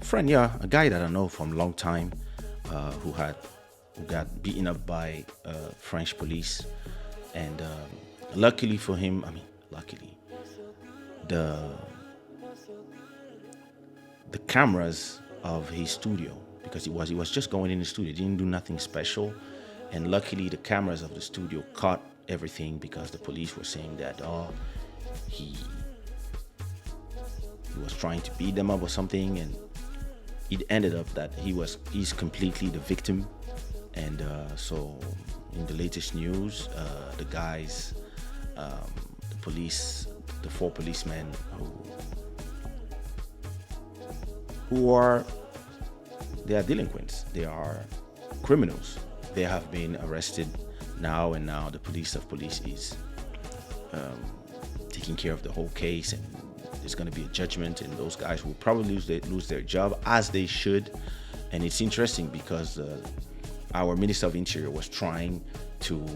Friend, yeah, a guy that I know from a long time, who had who got beaten up by French police, and luckily for him, I mean, luckily, the the cameras of his studio, because he was just going in the studio, didn't do nothing special, and luckily the cameras of the studio caught everything, because the police were saying that, oh, he he was trying to beat them up or something, and it ended up that he's completely the victim. And so in the latest news, the guys, the police, the four policemen who are, they are delinquents, they are criminals, they have been arrested now, and now the police is taking care of the whole case, and there's going to be a judgment, and those guys will probably lose their job, as they should. And it's interesting because our Minister of Interior was trying to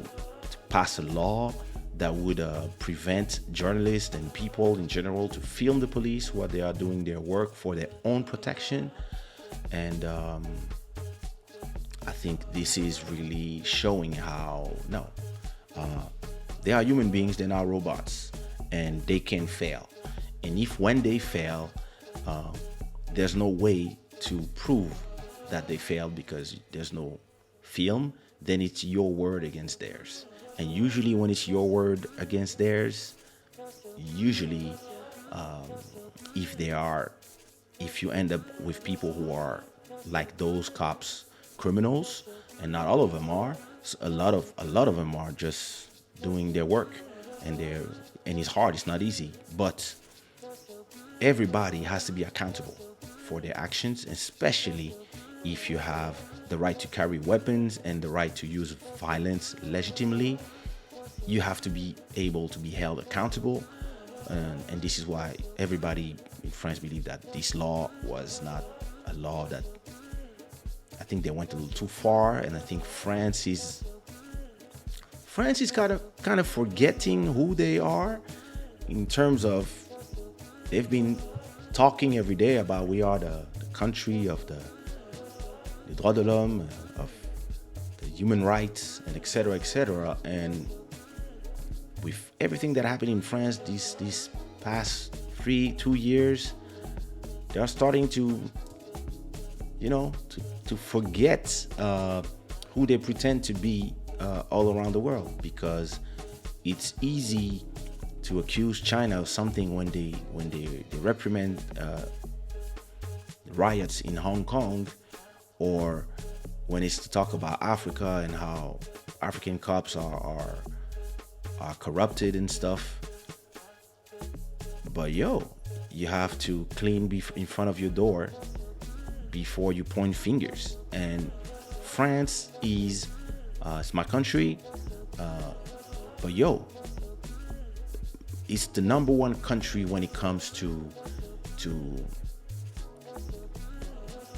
pass a law that would prevent journalists and people in general to film the police while they are doing their work for their own protection. And I think this is really showing how, no, they are human beings, they're not robots, and they can fail. And if when they fail, uh, there's no way to prove that they failed because there's no film, then it's your word against theirs. And usually, when it's your word against theirs, usually, um, if they are, if you end up with people who are like those cops, criminals, and not all of them are, a lot of them are just doing their work, and it's hard, it's not easy, but everybody has to be accountable for their actions, especially if you have the right to carry weapons and the right to use violence legitimately. You have to be able to be held accountable. And this is why everybody in France believe that this law was not a law that, I think they went a little too far. And I think France is kind of forgetting who they are, in terms of, they've been talking every day about, we are the country of the droits de l'homme, of the human rights, and etc. etc. And with everything that happened in France these past 2 years, they are starting to, to forget who they pretend to be all around the world, because it's easy to accuse China of something when they reprimand riots in Hong Kong, or when it's to talk about Africa and how African cops are corrupted and stuff. But you have to clean in front of your door before you point fingers. And France is, it's my country, but it's the number one country when it comes to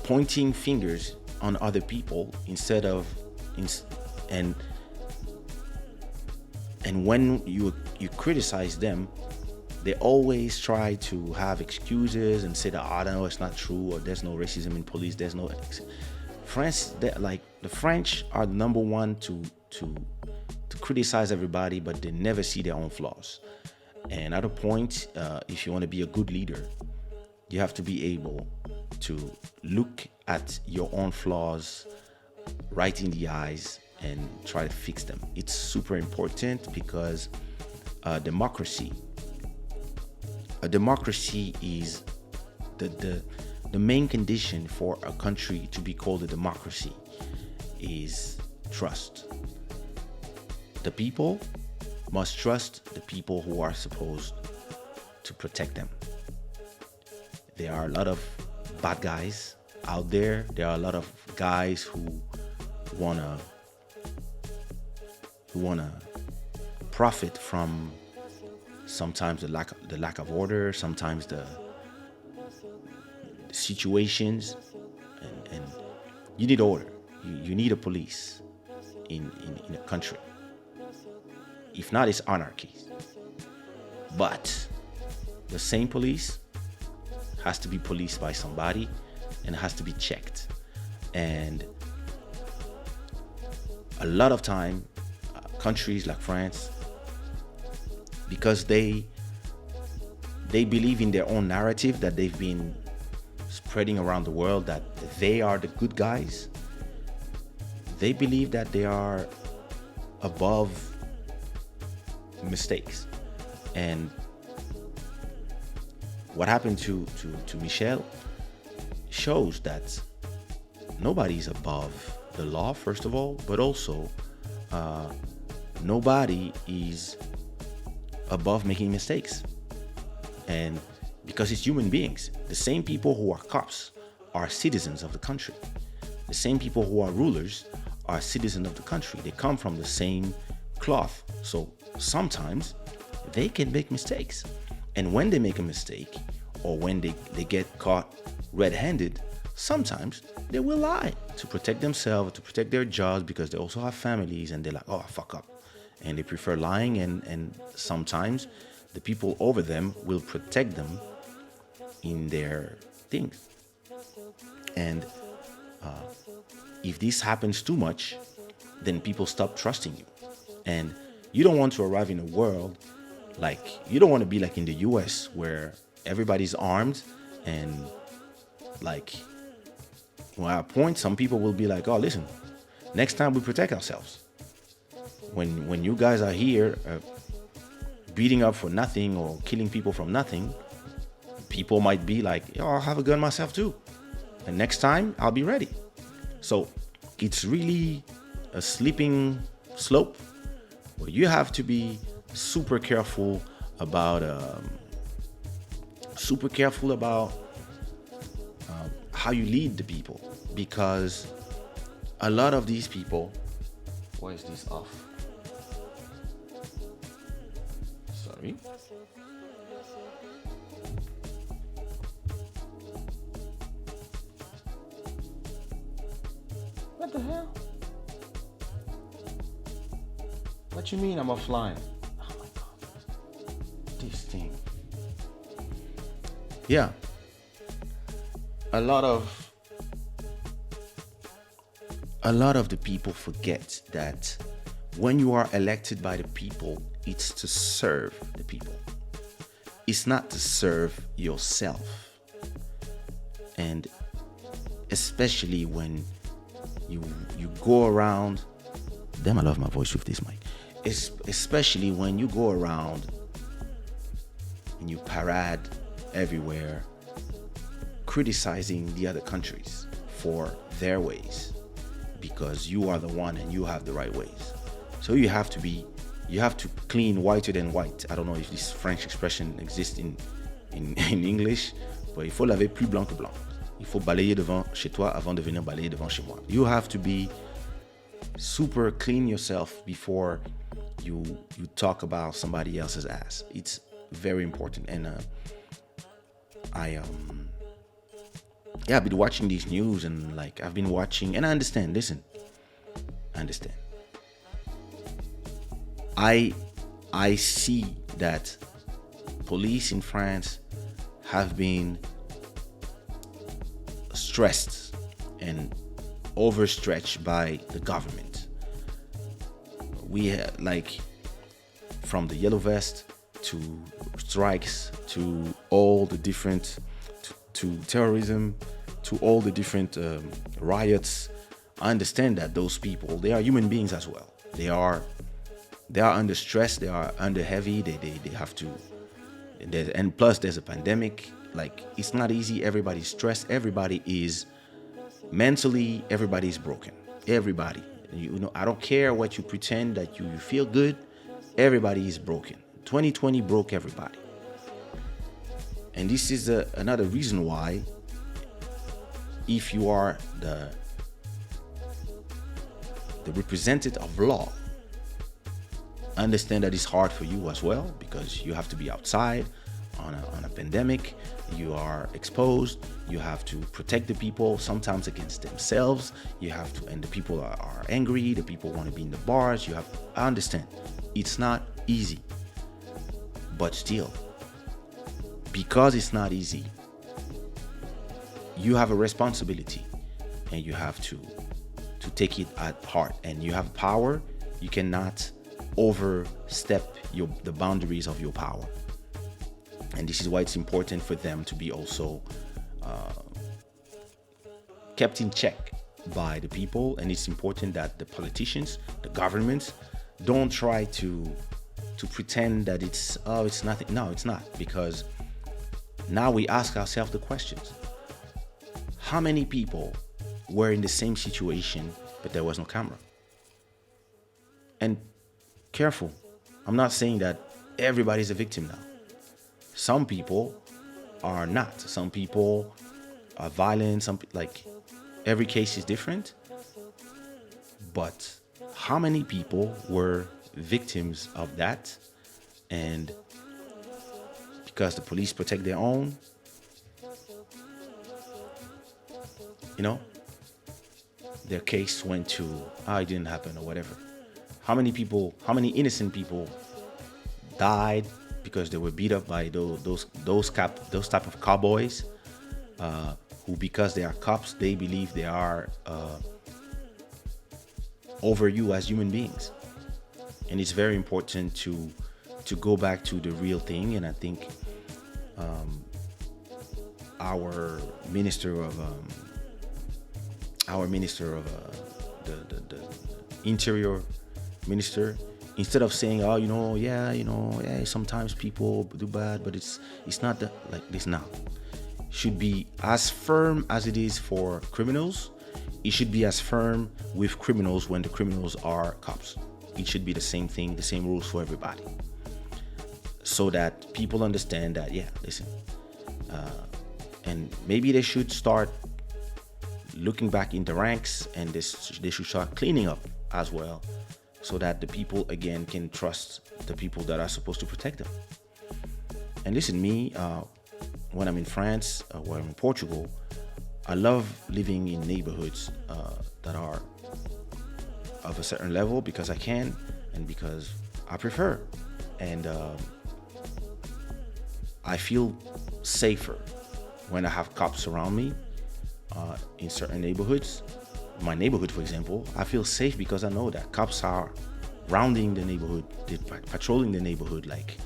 pointing fingers on other people, instead of and and when you criticize them, they always try to have excuses and say that, oh, no, it's not true, or there's no racism in police, there's no France. Like, the French are the number one to criticize everybody, but they never see their own flaws. And at a point, if you want to be a good leader, you have to be able to look at your own flaws right in the eyes and try to fix them. It's super important, because democracy, a democracy is the main condition for a country to be called a democracy is trust. The people must trust the people who are supposed to protect them. There are a lot of bad guys out there. There are a lot of guys who wanna profit from sometimes the lack of order, sometimes the situations, and you need order. You need a police in a country. If not, it's anarchy. But the same police has to be policed by somebody, and has to be checked. And a lot of time, countries like France, because they believe in their own narrative that they've been spreading around the world, that they are the good guys. They believe that they are above mistakes. And what happened to Michel shows that nobody's above the law, first of all, but also nobody is above making mistakes. And because it's human beings, the same people who are cops are citizens of the country. The same people who are rulers are citizens of the country. They come from the same cloth. So sometimes they can make mistakes. And when they make a mistake, or when they get caught red-handed, sometimes they will lie to protect themselves, to protect their jobs, because they also have families, and they're like, oh, I fuck up. And they prefer lying, and sometimes the people over them will protect them in their things. And if this happens too much, then people stop trusting you. And you don't want to arrive in a world like, you don't want to be like in the US where everybody's armed, and like, well, at a point, some people will be like, oh, listen, next time we protect ourselves. When you guys are here beating up for nothing or killing people from nothing, people might be like, oh, I'll have a gun myself too. And next time, I'll be ready. So it's really a slippery slope where you have to be super careful about how you lead the people, because a lot of these people. Why is this off? Sorry. What the hell? What you mean I'm offline? Oh my god. This thing. Yeah. A lot of the people forget that when you are elected by the people, it's to serve the people. It's not to serve yourself. And especially when you go around, damn, I love my voice with this mic. Especially when you go around and you parade everywhere criticizing the other countries for their ways, because you are the one and you have the right ways. So you have to clean whiter than white. I don't know if this French expression exists in English, but il faut laver plus blanc que blanc. Il faut balayer devant chez toi avant de venir balayer devant chez moi. You have to be super clean yourself before you talk about somebody else's ass. It's very important. And I've been watching these news, and like I've been watching, and I understand. Listen, I understand. I see that police in France have been stressed and overstretched by the government. We have, like, from the yellow vest to strikes to all the different to terrorism, to all the different riots. I understand that those people, they are human beings as well. They are under stress. They are under heavy. They have to. And plus, there's a pandemic. Like, it's not easy. Everybody's stressed. Everybody is mentally. Everybody's broken. Everybody. You know, I don't care what you pretend that you feel good. Everybody is broken. 2020 broke everybody. And this is another reason why, if you are the representative of law, understand that it's hard for you as well, because you have to be outside on a pandemic. You are exposed. You have to protect the people, sometimes against themselves. You have to, and the people are angry. The people want to be in the bars. I understand. It's not easy, but still, because it's not easy, you have a responsibility, and you have to take it at heart. And you have power. You cannot overstep the boundaries of your power. And this is why it's important for them to be also kept in check by the people. And it's important that the politicians, the governments, don't try to pretend that it's nothing. No, it's not. Because now we ask ourselves the questions: how many people were in the same situation but there was no camera? And careful, I'm not saying that everybody's a victim now. Some people are not. Some people are violent. Every case is different. But how many people were victims of that? And because the police protect their own, their case went to, it didn't happen or whatever. How many innocent people died because they were beat up by those type of cowboys, who, because they are cops, they believe they are over you as human beings. And it's very important to go back to the real thing. And I think our minister of the interior minister, instead of saying, sometimes people do bad, but it's not like this now. Should be as firm as it is for criminals. It should be as firm with criminals when the criminals are cops. It should be the same thing, the same rules for everybody, so that people understand that, and maybe they should start looking back in the ranks, and they should start cleaning up as well, so that the people again can trust the people that are supposed to protect them. And listen, me, when I'm in France or I'm in Portugal, I love living in neighborhoods that are of a certain level, because I can and because I prefer. And I feel safer when I have cops around me in certain neighborhoods. My neighborhood, for example, I feel safe because I know that cops are rounding the neighborhood, patrolling the neighborhood like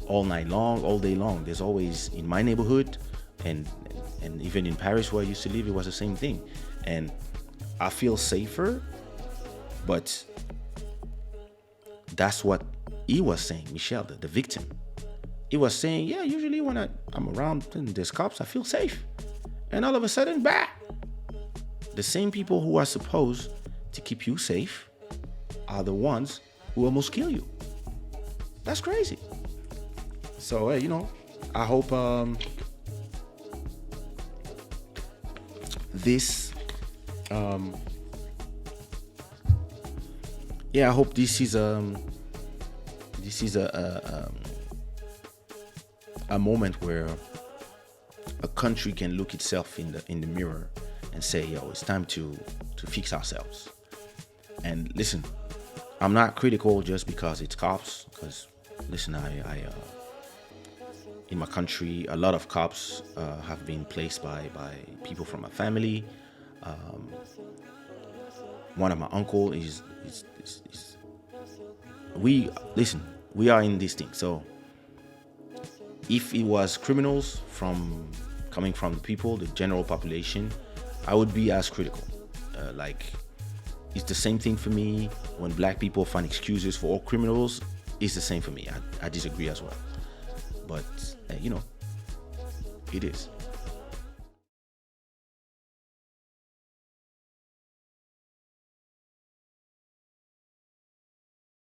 all night long, all day long. There's always, in my neighborhood, and even in Paris where I used to live, it was the same thing. And I feel safer. But that's what he was saying, Michel, the victim. He was saying, usually when I'm around and there's cops, I feel safe. And all of a sudden, bah! The same people who are supposed to keep you safe are the ones who almost kill you. That's crazy. So, I hope this... I hope this is a moment where a country can look itself in the mirror and say, it's time to fix ourselves. And listen, I'm not critical just because it's cops, because listen, I in my country, a lot of cops have been placed by people from my family. One of my uncle is we are in this thing. So if it was criminals coming from the people, the general population, I would be as critical. It's the same thing for me when black people find excuses for all criminals. It's the same for me. I disagree as well. But it is.